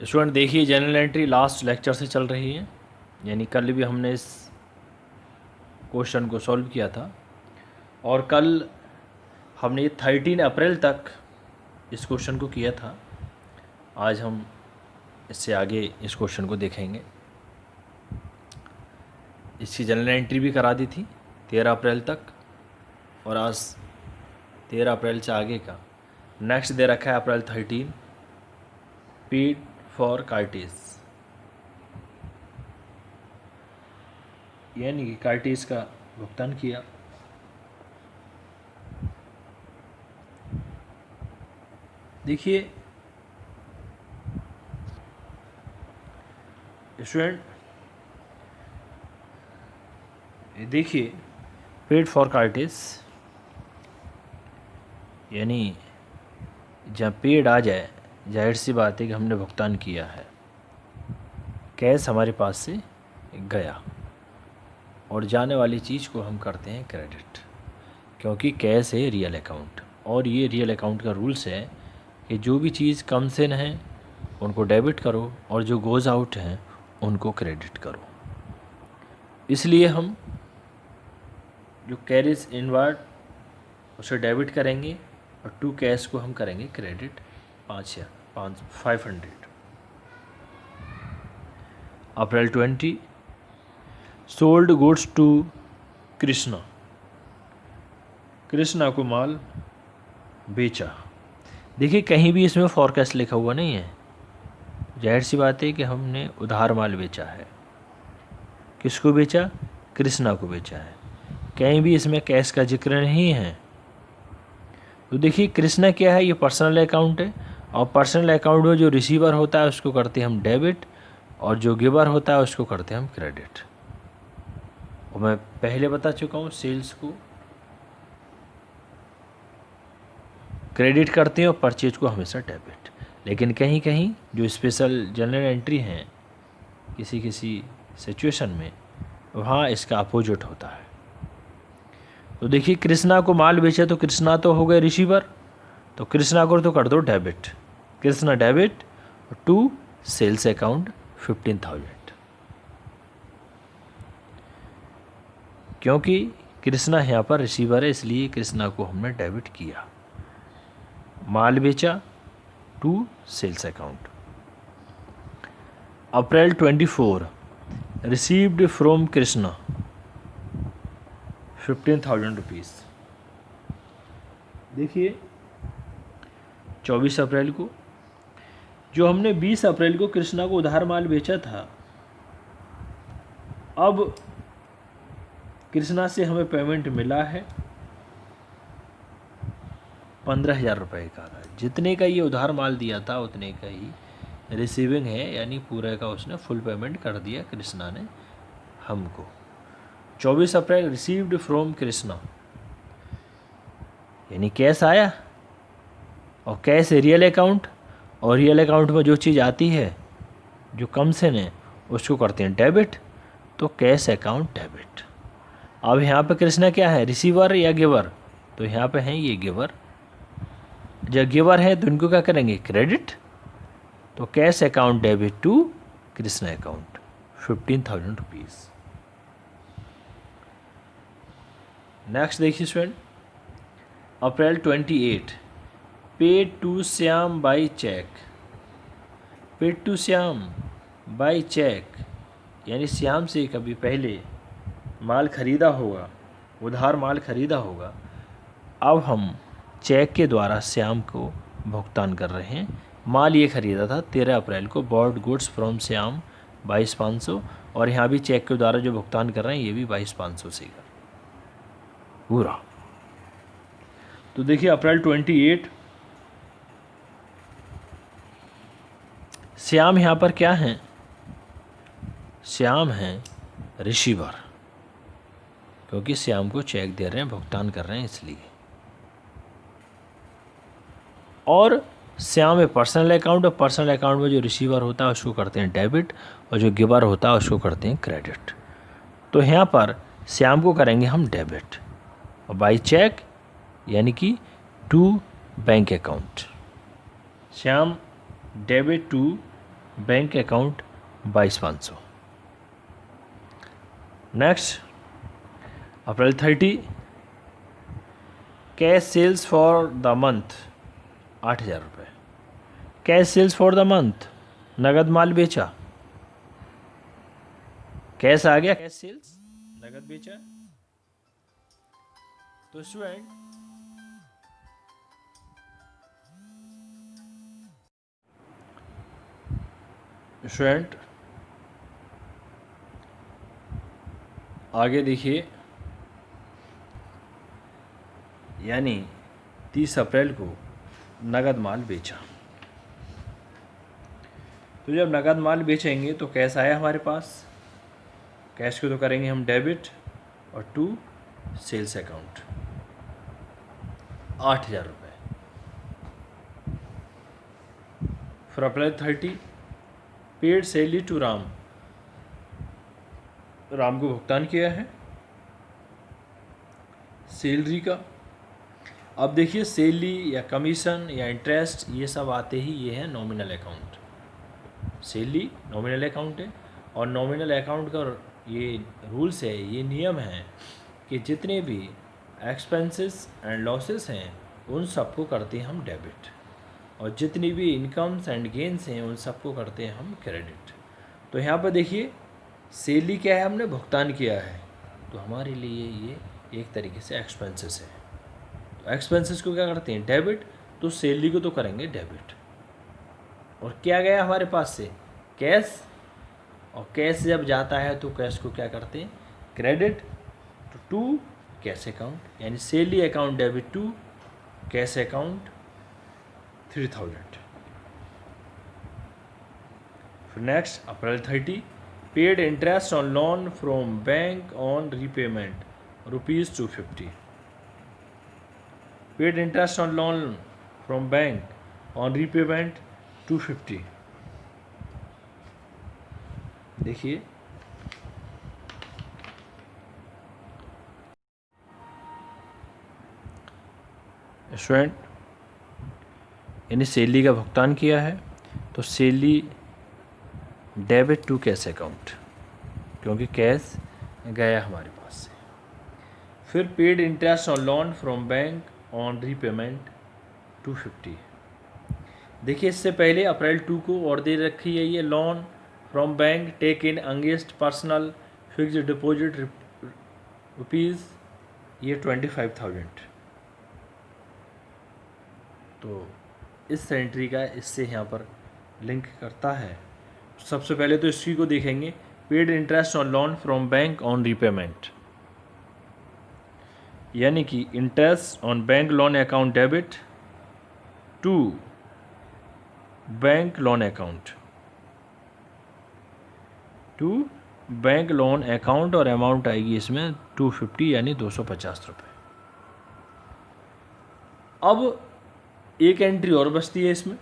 Student देखिए, general entry last lecture से चल रही है, यानी कल भी हमने इस क्वेश्चन को सॉल्व किया था और कल हमने 13 अप्रैल तक इस क्वेश्चन को किया था। आज हम इससे आगे इस क्वेश्चन को देखेंगे। इसकी जनरल एंट्री भी करा दी थी 13 अप्रैल तक, और आज 13 अप्रैल से आगे का नेक्स्ट दे रखा है अप्रैल 13, पेड फॉर कार्टिस, यानी कि कार्टिस का भुगतान किया। देखिए स्टूडेंट, देखिए पेड फॉर कार्टिस यानी जब पेड आ जाए, जाहिर सी बात है कि हमने भुगतान किया है, कैश हमारे पास से गया और जाने वाली चीज़ को हम करते हैं क्रेडिट, क्योंकि कैश है रियल अकाउंट और ये रियल अकाउंट का रूल्स है कि जो भी चीज़ कम से न है उनको डेबिट करो और जो गोज़ आउट हैं उनको क्रेडिट करो। इसलिए हम जो कैरीज इनवर्ड उसे डेबिट करेंगे और टू कैश को हम करेंगे credit 500। April 20 sold goods to Krishna, Krishna को माल बेचा। देखिए कहीं भी इसमें फॉरकास्ट लिखा हुआ नहीं है, जाहिर सी बात है कि हमने उधार माल बेचा है। किसको बेचा? कृष्णा को बेचा है। कहीं भी इसमें कैश का जिक्र नहीं है। तो देखिए कृष्णा क्या है, ये पर्सनल अकाउंट है और पर्सनल अकाउंट में जो रिसीवर होता है उसको करते हैं हम डेबिट और जो गिवर होता है उसको करते हैं हम क्रेडिट। और मैं पहले बता चुका हूँ सेल्स को क्रेडिट करते हैं और परचेज को हमेशा डेबिट। लेकिन कहीं कहीं जो स्पेशल जनरल एंट्री हैं किसी किसी सिचुएशन में, वहाँ इसका अपोजिट होता है। तो देखिए कृष्णा को माल बेचा तो कृष्णा तो हो गए रिसीवर, तो कृष्णा को तो कर दो debit, Krishna debit to sales account 15,000, क्योंकि कृष्णा यहाँ पर रिसीवर है इसलिए कृष्णा को हमने डेबिट किया। माल बेचा to sales account. April 24 received from Krishna 15,000 rupees. देखिए 24 अप्रैल को जो हमने 20 अप्रैल को कृष्णा को उधार माल बेचा था, अब कृष्णा से हमें पेमेंट मिला है 15,000 रुपये का। जितने का ये उधार माल दिया था उतने का ही रिसीविंग है, यानी पूरे का उसने फुल पेमेंट कर दिया कृष्णा ने हमको। 24 अप्रैल रिसीव्ड फ्रॉम कृष्णा, यानी कैश आया और कैश रियल अकाउंट, और रियल अकाउंट में जो चीज़ आती है जो कम से ने उसको करते हैं डेबिट, तो कैश अकाउंट डेबिट। अब यहाँ पे कृष्णा क्या है, रिसीवर या गिवर? तो यहाँ पे हैं ये गिवर। जब गिवर है तो इनको क्या करेंगे, क्रेडिट। तो cash account debit to Krishna account 15,000 rupees. Next देखिए student, April 28 paid to Shyam by cheque. Paid to Shyam by cheque, यानी श्याम से कभी पहले माल खरीदा होगा, उधार माल खरीदा होगा, अब हम चेक के द्वारा श्याम को भुगतान कर रहे हैं। माल ये खरीदा था 13 अप्रैल को, बॉट गुड्स फ्रॉम श्याम 22,500, और यहाँ भी चेक के द्वारा जो भुगतान कर रहे हैं ये भी 22,500 से पूरा। तो देखिए अप्रैल 28 श्याम यहाँ पर क्या हैं, श्याम हैं रिसीवर, क्योंकि श्याम को चेक दे रहे हैं, भुगतान कर रहे हैं इसलिए। और श्याम में पर्सनल अकाउंट, और पर्सनल अकाउंट में जो रिसीवर होता है उसको करते हैं डेबिट और जो गिवर होता है उसको करते हैं क्रेडिट। तो यहाँ पर श्याम को करेंगे हम डेबिट और बाई चेक, यानी कि to bank account. Shyam debit to bank account 22,500। Next April 30, cash sales for the month 8,000 रुपये। Cash sales for the month, नगद माल बेचा, कैश आ गया, कैश सेल्स नगद बेचा। तो स्टूडेंट आगे देखिए, यानी 30 अप्रैल को नगद माल बेचा। तो जब नगद माल बेचेंगे तो कैश आया हमारे पास, कैश को तो करेंगे हम डेबिट और टू सेल्स अकाउंट 8,000 रुपये। फिर April 30, paid salary to Ram, Ram को भुगतान किया है सैलरी का। अब देखिए सैलरी या कमीशन या इंटरेस्ट ये सब आते ही ये है nominal account. Salary nominal account है और नॉमिनल अकाउंट का ये रूल्स है, ये नियम है कि जितने भी एक्सपेंसेस एंड लॉसेस हैं उन सबको करते हैं हम डेबिट, और जितनी भी इनकम्स एंड गेन्स हैं उन सबको करते हैं हम क्रेडिट। तो यहाँ पर देखिए सैलरी क्या है, हमने भुगतान किया है, तो हमारे लिए ये एक तरीके से एक्सपेंसेस है। तो एक्सपेंसेस को क्या करते हैं डेबिट, तो सैलरी को तो करेंगे डेबिट। और क्या गया हमारे पास से कैश, और कैश जब जाता है तो कैश को क्या करते हैं क्रेडिट टू कैश अकाउंट, यानी salary account debit to cash account 3,000। फिर next April 30, paid interest on loan from bank on repayment ₹250। Paid interest on loan from bank on repayment 250। देखिए स्टूडेंट, यानी सैलरी का भुगतान किया है तो salary debit to cash account, क्योंकि cash गया हमारे पास से। फिर paid interest on loan from bank on repayment 250। देखिए इससे पहले अप्रैल 2 को और दे रखी है ये loan from bank taken against personal fixed deposit rupees ये 25,000। तो इस एंट्री का इससे यहाँ पर लिंक करता है। सबसे पहले तो इसी को देखेंगे, paid interest on loan from bank on repayment, यानी कि interest on bank loan account debit to bank loan account, to bank loan account, और अमाउंट आएगी इसमें 250 यानी 250 रुपये। अब एक एंट्री और बचती है इसमें,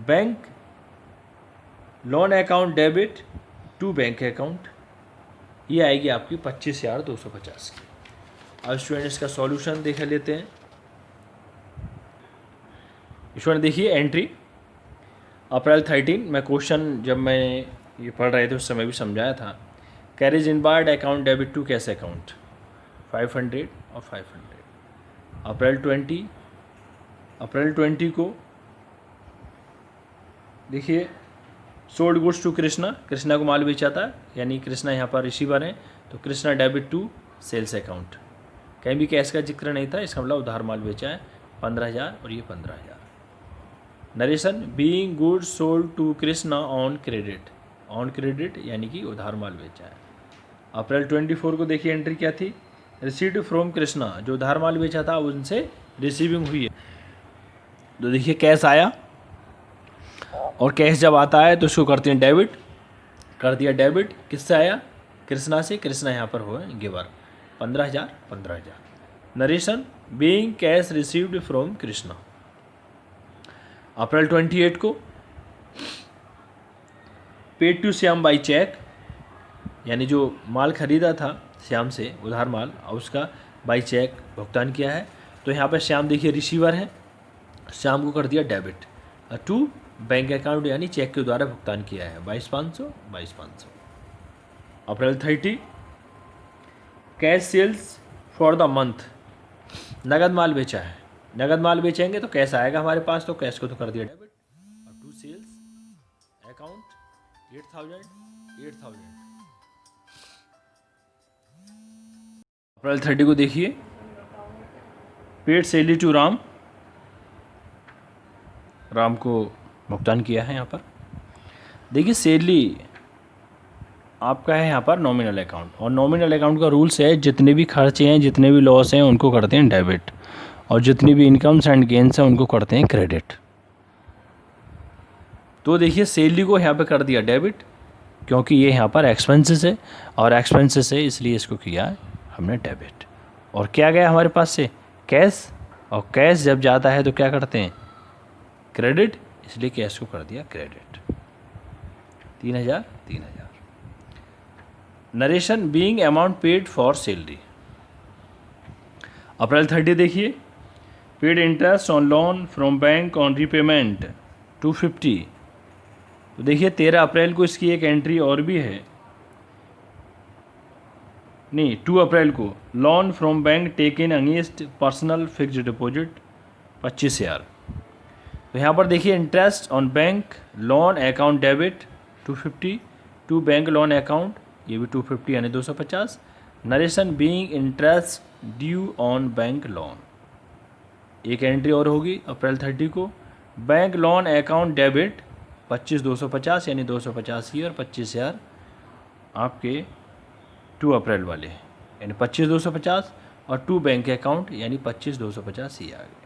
bank loan account debit to bank account, ये आएगी आपकी 25,250 की। अब स्टूडेंट इसका सॉल्यूशन देख लेते हैं। स्टूडेंट देखिए एंट्री अप्रैल 13, मैं क्वेश्चन जब मैं ये पढ़ रहे थे उस समय भी समझाया था। Carriage inward account debit to cash account 500 और 500। अप्रैल 20 को देखिए sold goods to Krishna, Krishna को माल बेचा था, यानी कृष्णा यहाँ पर रिसीवर है, तो Krishna debit to sales account. कहीं भी कैश का जिक्र नहीं था, इसका मतलब उधार माल बेचा है 15,000 और ये 15,000। Narration being goods sold to Krishna on credit, on credit यानी कि उधार माल बेचा है। अप्रैल 24 को देखिए एंट्री क्या थी, रिसीव्ड फ्रॉम कृष्णा, जो उधार माल बेचा था उनसे रिसीविंग हुई है। तो देखिए कैश आया, और कैश जब आता है तो इसको करते हैं डेबिट, कर दिया डेबिट, किससे आया कृष्णा से, कृष्णा यहाँ पर हो giver 15,000। Narration being cash received from Krishna. April 28 को paid to Shyam by cheque, यानी जो माल खरीदा था श्याम से उधार माल और उसका बाई चेक भुगतान किया है। तो यहाँ पर श्याम देखिए रिसीवर है, श्याम को कर दिया डेबिट टू बैंक अकाउंट, यानी चेक के द्वारा भुगतान किया है 22,500। April 30 cash sales for the month, नगद माल बेचा है, नगद माल बेचेंगे तो कैश आएगा हमारे पास, तो कैश को तो कर दिया डेबिट और टू सेल्स अकाउंट 8,000। अप्रैल 30 को देखिए paid salary to Ram, Ram को भुगतान किया है यहाँ पर। देखिए सैलरी आपका है यहाँ पर नॉमिनल अकाउंट, और नॉमिनल अकाउंट का रूल्स है जितने भी खर्चे हैं, जितने भी लॉस हैं उनको करते हैं डेबिट, और जितनी भी इनकम्स एंड गेन्स हैं उनको करते हैं क्रेडिट। तो देखिए सैलरी को यहाँ पे कर दिया डेबिट क्योंकि ये यहाँ पर एक्सपेंसेस है, और एक्सपेंसेस है इसलिए इसको किया है हमने डेबिट। और क्या गया हमारे पास से कैश, और कैश जब जाता है तो क्या करते हैं क्रेडिट, इसलिए कैश को कर दिया credit 3,000। Narration being amount paid for salary. April 30 देखिए paid interest on loan from bank on repayment 250। तो देखिए 13 अप्रैल को इसकी एक एंट्री और भी है, नहीं 2 अप्रैल को loan from bank taken against personal fixed deposit 25,000। तो यहाँ पर देखिए interest on bank loan account debit 250 to bank loan account, ये भी 250 यानी 250। Narration being interest due on bank loan, एक एंट्री और होगी अप्रैल 30 को बैंक लोन अकाउंट डेबिट 25,250 यानी 250 ही, और 25,000 आपके 2 अप्रैल वाले यानी 25,250, और 2 बैंक अकाउंट यानी 25,250 ही आ गए।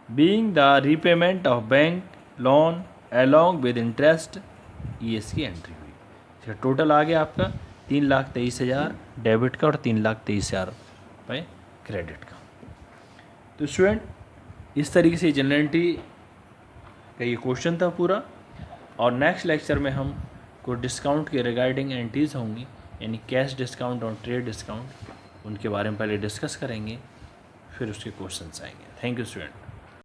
Being the repayment of bank loan along with interest, ये इसकी एंट्री हुई। तो टोटल आ गया आपका 3,23,000 डेबिट का और 3,23,000 रुपये क्रेडिट का। तो स्टूडेंट इस तरीके से जनरल एंट्री का ये क्वेश्चन था पूरा, और नेक्स्ट लेक्चर में हम को डिस्काउंट के रिगार्डिंग एंट्रीज होंगी, यानी कैश डिस्काउंट और ट्रेड डिस्काउंट, उनके बारे में पहले डिस्कस करेंगे, फिर उसके क्वेश्चंस आएंगे। Thank you student.